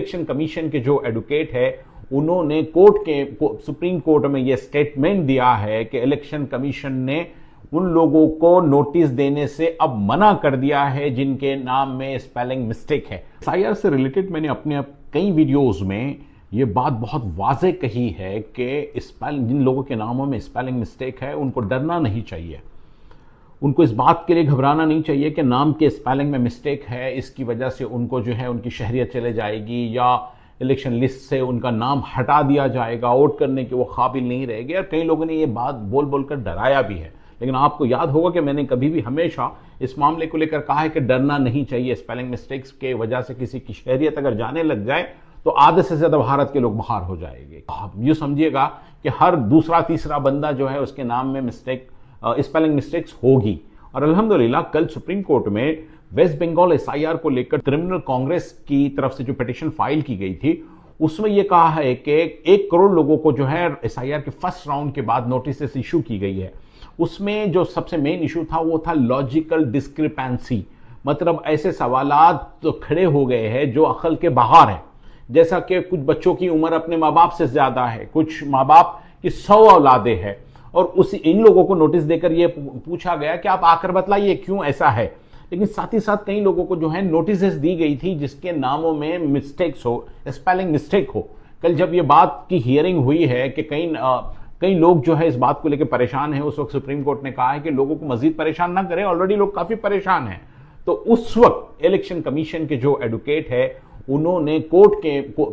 Election commission के जो advocate है उन्होंने सुप्रीम कोर्ट में यह स्टेटमेंट दिया है कि इलेक्शन कमीशन ने उन लोगों को नोटिस देने से अब मना कर दिया है जिनके नाम में स्पेलिंग मिस्टेक है। एसआईआर से रिलेटेड मैंने अपने कई वीडियोस में ये बात बहुत वाज़ेह कही है कि जिन लोगों के नामों में स्पेलिंग मिस्टेक है उनको डरना नहीं चाहिए, उनको इस बात के लिए घबराना नहीं चाहिए कि नाम के स्पेलिंग में मिस्टेक है, इसकी वजह से उनको जो है उनकी शहरियत चले जाएगी या इलेक्शन लिस्ट से उनका नाम हटा दिया जाएगा, वोट करने के वो काबिल नहीं रहेंगे। और कई लोगों ने ये बात बोल बोलकर डराया भी है, लेकिन आपको याद होगा कि मैंने कभी भी हमेशा इस मामले को लेकर कहा है कि डरना नहीं चाहिए। स्पेलिंग मिस्टेक्स के वजह से किसी की शहरियत अगर जाने लग जाए तो आधे से ज्यादा भारत के लोग बाहर हो जाएंगे। यूँ समझिएगा कि हर दूसरा तीसरा बंदा जो है उसके नाम में स्पेलिंग मिस्टेक्स होगी। और अल्हम्दुलिल्लाह कल सुप्रीम कोर्ट में वेस्ट बंगाल एसआईआर को लेकर तृणमूल कांग्रेस की तरफ से जो पिटीशन फाइल की गई थी उसमें यह कहा है कि 1 करोड़ लोगों को जो है एसआईआर के फर्स्ट राउंड के बाद नोटिस इशू की गई है। उसमें जो सबसे मेन इशू था वो था लॉजिकल डिस्क्रिपेंसी, मतलब ऐसे सवालात तो खड़े हो गए हैं जो अकल के बाहर है, जैसा कि कुछ बच्चों की उम्र अपने माँ बाप से ज्यादा है, कुछ माँ बाप की 100 औलादे हैं, और इन लोगों को नोटिस देकर यह पूछा गया कि आप आकर बतलाइए क्यों ऐसा है। लेकिन साथ ही साथ कई लोगों को जो है नोटिस दी गई थी जिसके नामों में मिस्टेक्स हो, स्पेलिंग मिस्टेक हो। कल जब ये बात की हियरिंग हुई है कि कई लोग जो है इस बात को लेकर परेशान हैं, उस वक्त सुप्रीम कोर्ट ने कहा है कि लोगों को मजीद परेशान ना करें, ऑलरेडी लोग काफी परेशान हैं। तो उस वक्त इलेक्शन कमीशन के जो एडवोकेट है उन्होंने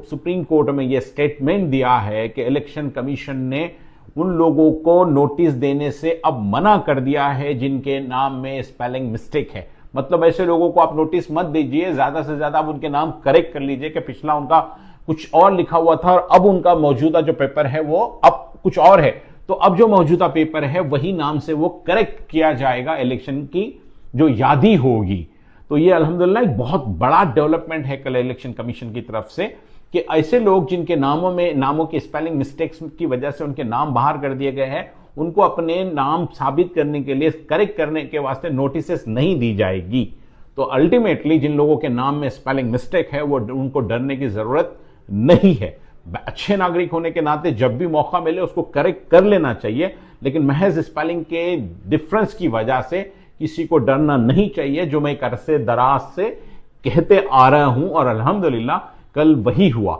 सुप्रीम कोर्ट में यह स्टेटमेंट दिया है कि इलेक्शन कमीशन ने उन लोगों को नोटिस देने से अब मना कर दिया है जिनके नाम में स्पेलिंग मिस्टेक है। मतलब ऐसे लोगों को आप नोटिस मत दीजिए, ज्यादा से ज्यादा आप उनके नाम करेक्ट कर लीजिए कि पिछला उनका कुछ और लिखा हुआ था और अब उनका मौजूदा जो पेपर है वो अब कुछ और है, तो अब जो मौजूदा पेपर है वही नाम से वो करेक्ट किया जाएगा, इलेक्शन की जो यादी होगी। तो ये अल्हम्दुलिल्लाह एक बहुत बड़ा डेवलपमेंट है कल इलेक्शन कमीशन की तरफ से कि ऐसे लोग जिनके नामों की स्पेलिंग मिस्टेक्स की वजह से उनके नाम बाहर कर दिए गए हैं उनको अपने नाम साबित करने के लिए, करेक्ट करने के वास्ते नोटिस नहीं दी जाएगी। तो अल्टीमेटली जिन लोगों के नाम में स्पेलिंग मिस्टेक है वो उनको डरने की जरूरत नहीं है। अच्छे नागरिक होने के नाते जब भी मौका मिले उसको करेक्ट कर लेना चाहिए, लेकिन महज स्पेलिंग के डिफरेंस की वजह से किसी को डरना नहीं चाहिए, जो मैं एक अरसे दराज से कहते आ रहा हूं और अल्हम्दुलिल्लाह कल वही हुआ।